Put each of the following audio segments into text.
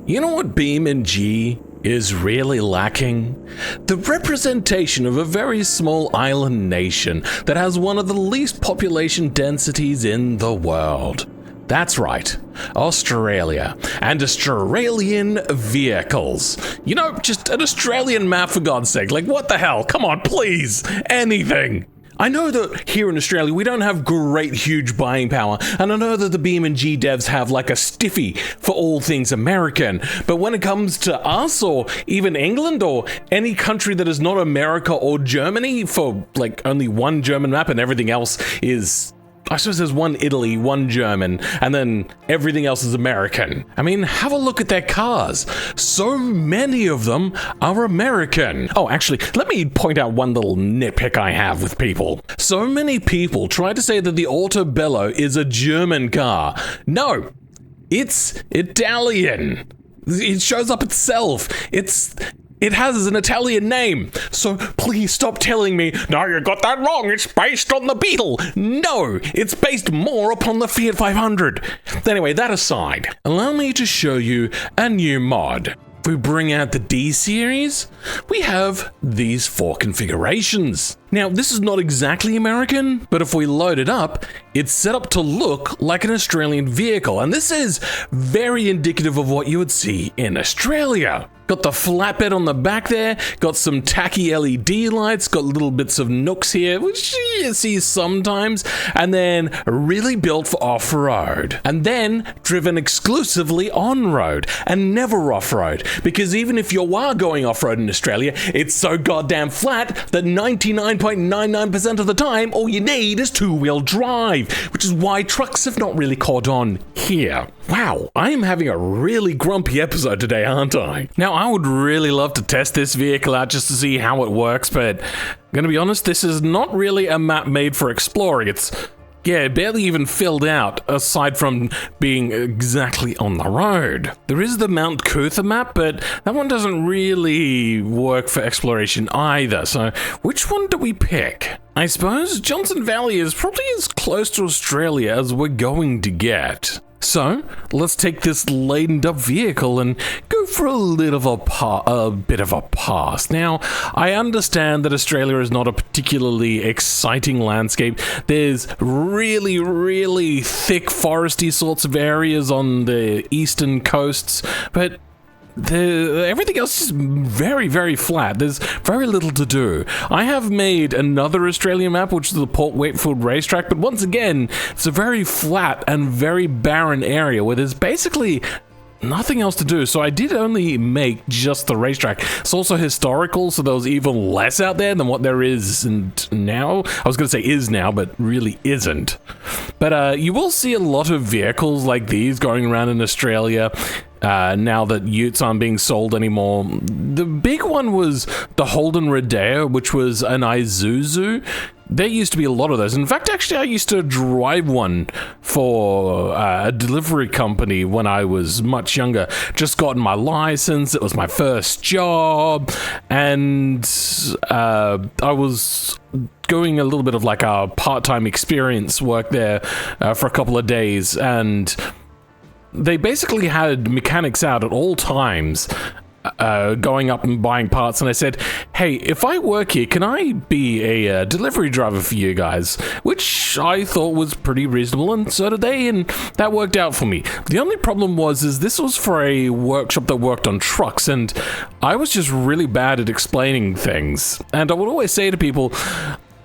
You know what BeamNG is really lacking? The representation of a very small island nation that has one of the least population densities in the world. That's right, Australia, and Australian vehicles. You know, just an Australian map for God's sake. Like, what the hell? Come on, please, anything. I know that here in Australia, we don't have great, huge buying power, and I know that the BeamNG devs have like a stiffy for all things American, but when it comes to us, or even England, or any country that is not America or Germany, for like only one German map and everything else is... I suppose there's one Italy, one German, and then everything else is American. I mean, have a look at their cars. So many of them are American. Oh, actually, let me point out one little nitpick I have with people. So many people try to say that the Autobello is a German car. No, it's Italian. It shows up itself. It has an Italian name, so please stop telling me, no, you got that wrong, it's based on the Beetle. No, it's based more upon the Fiat 500. Anyway, that aside, allow me to show you a new mod. If we bring out the D series, we have these 4 configurations. Now, this is not exactly American, but if we load it up, it's set up to look like an Australian vehicle, and this is very indicative of what you would see in Australia. Got the flatbed on the back there, got some tacky LED lights, got little bits of nooks here, which you see sometimes, and then really built for off-road. And then driven exclusively on-road and never off-road, because even if you are going off-road in Australia, it's so goddamn flat that 99.99% of the time, all you need is two-wheel drive, which is why trucks have not really caught on here. Wow, I am having a really grumpy episode today, aren't I? Now, I would really love to test this vehicle out just to see how it works, but I'm gonna be honest, this is not really a map made for exploring. It's, barely even filled out, aside from being exactly on the road. There is the Mount Cootha map, but that one doesn't really work for exploration either, so which one do we pick? I suppose Johnson Valley is probably as close to Australia as we're going to get. So, let's take this ladened up vehicle and go for a bit of a pass. Now, I understand that Australia is not a particularly exciting landscape. There's really, really thick foresty sorts of areas on the eastern coasts, but everything else is very, very flat. There's very little to do. I have made another Australian map, which is the Port Wakefield racetrack, but once again, it's a very flat and very barren area where there's basically nothing else to do. So I did only make just the racetrack. It's also historical, so there was even less out there than what there is now. I was going to say is now, but really isn't. But you will see a lot of vehicles like these going around in Australia. Now that Utes aren't being sold anymore. The big one was the Holden Rodeo, which was an Isuzu. There used to be a lot of those. In fact, actually, I used to drive one for a delivery company when I was much younger. Just gotten my license. It was my first job. And I was doing a little bit of like a part-time experience work there for a couple of days. And they basically had mechanics out at all times, going up and buying parts, and I said, hey, if I work here, can I be a delivery driver for you guys? Which I thought was pretty reasonable, and so did they, and that worked out for me. The only problem was this was for a workshop that worked on trucks, and I was just really bad at explaining things. And I would always say to people,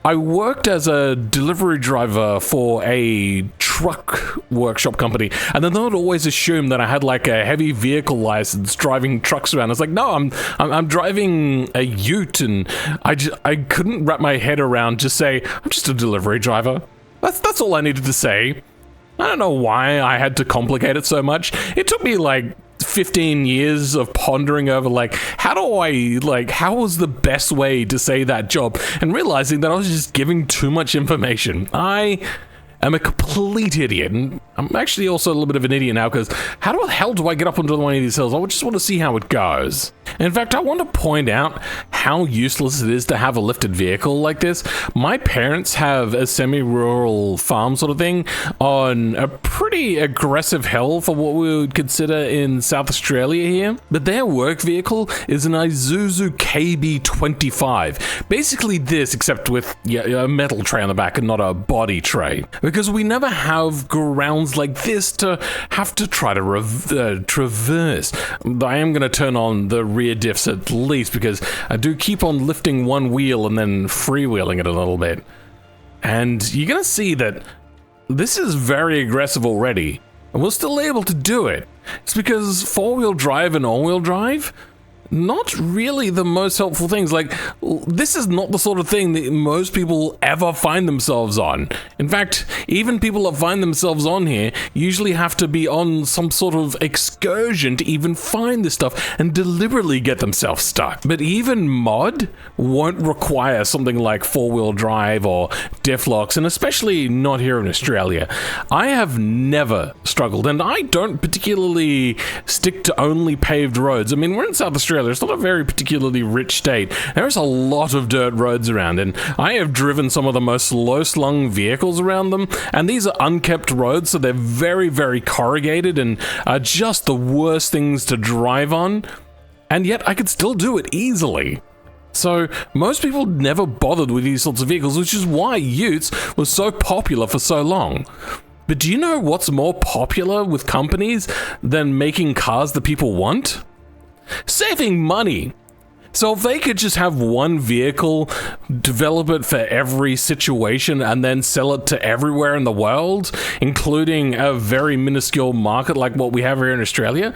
I worked as a delivery driver for a truck workshop company, and then they would always assume that I had like a heavy vehicle license driving trucks around. I was like, no, I'm driving a Ute, and I couldn't wrap my head around just say, I'm just a delivery driver. That's all I needed to say. I don't know why I had to complicate it so much. It took me like 15 years of pondering over how was the best way to say that job, and realizing that I was just giving too much information. I am a complete idiot, and I'm actually also a little bit of an idiot now, because how the hell do I get up onto one of these hills? I just want to see how it goes. In fact, I want to point out how useless it is to have a lifted vehicle like this. My parents have a semi-rural farm sort of thing on a pretty aggressive hill for what we would consider in South Australia here. But their work vehicle is an Isuzu KB25. Basically this, except with a metal tray on the back and not a body tray. Because we never have grounds like this to have to try to traverse. I am going to turn on the rear diffs at least, because I do keep on lifting one wheel and then freewheeling it a little bit. And you're going to see that this is very aggressive already, and we're still able to do it. It's because four-wheel drive and all-wheel drive, not really the most helpful things. Like, this is not the sort of thing that most people ever find themselves on. In fact, even people that find themselves on here usually have to be on some sort of excursion to even find this stuff and deliberately get themselves stuck. But even mod won't require something like four-wheel drive or diff locks, and especially not here in Australia. I have never struggled, and I don't particularly stick to only paved roads. I mean, we're in South Australia. It's not a very particularly rich state. There's a lot of dirt roads around, and I have driven some of the most low-slung vehicles around them, and these are unkept roads, so they're very, very corrugated and are just the worst things to drive on, and yet I could still do it easily. So most people never bothered with these sorts of vehicles, which is why Utes was so popular for so long. But do you know what's more popular with companies than making cars that people want? Saving money. So if they could just have one vehicle, develop it for every situation, and then sell it to everywhere in the world, including a very minuscule market like what we have here in Australia,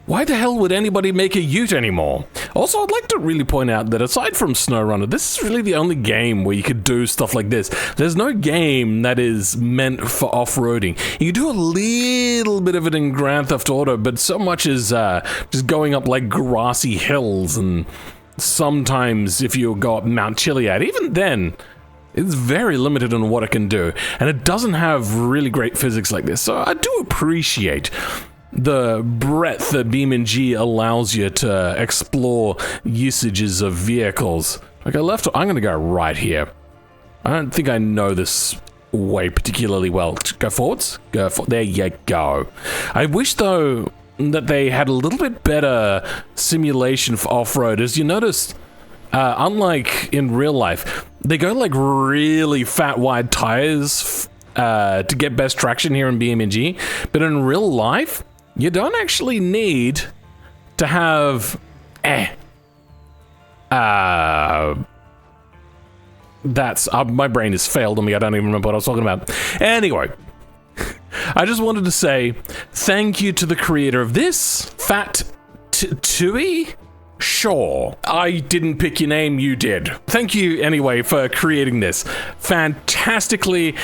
why the hell would anybody make a Ute anymore? Also, I'd like to really point out that aside from SnowRunner, this is really the only game where you could do stuff like this. There's no game that is meant for off-roading. You do a little bit of it in Grand Theft Auto, but so much is just going up like grassy hills, and sometimes if you go up Mount Chiliad, even then, it's very limited on what it can do. And it doesn't have really great physics like this, so I do appreciate the breadth that BeamNG allows you to explore usages of vehicles. Okay, left, I'm gonna go right here. I don't think I know this way particularly well. Go forwards? Go for there you go. I wish though that they had a little bit better simulation for off-road. As you noticed, unlike in real life, they go like really fat wide tires to get best traction here in BeamNG, but in real life, you don't actually need to have that's my brain has failed on me. I don't even remember what I was talking about. Anyway, I just wanted to say thank you to the creator of this, Fat Tui. Sure, I didn't pick your name, you did. Thank you anyway for creating this. Fantastically,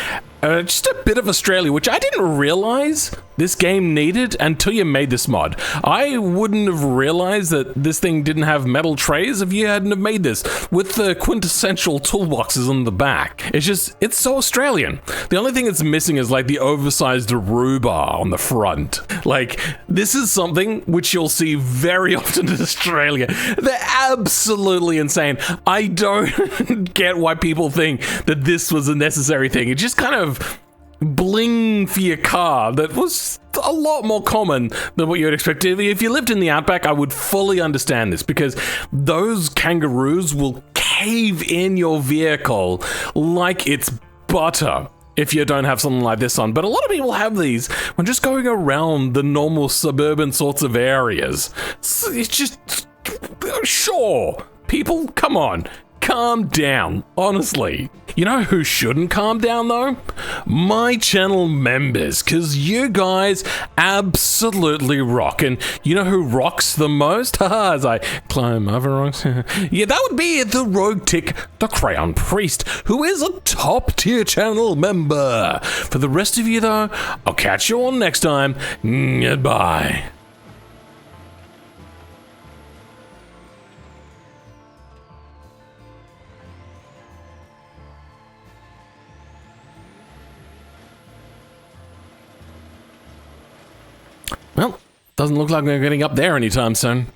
just a bit of Australia, which I didn't realize this game needed until you made this mod. I wouldn't have realized that this thing didn't have metal trays if you hadn't have made this with the quintessential toolboxes on the back. It's so Australian. The only thing it's missing is like the oversized rhubarb on the front. Like, this is something which you'll see very often in Australia. They're absolutely insane. I don't get why people think that this was a necessary thing. It just kind of bling for your car that was a lot more common than what you would expect. If you lived in the outback, I would fully understand this, because those kangaroos will cave in your vehicle like it's butter if you don't have something like this on. But a lot of people have these when just going around the normal suburban sorts of areas. It's just, sure, people, come on. Calm down, honestly. You know who shouldn't calm down though? My channel members, because you guys absolutely rock. And you know who rocks the most? Haha, as I climb over rocks. Yeah, that would be the Rogue Tick, the Crayon Priest, who is a top tier channel member. For the rest of you though, I'll catch you all next time. Goodbye. Doesn't look like we're getting up there anytime soon.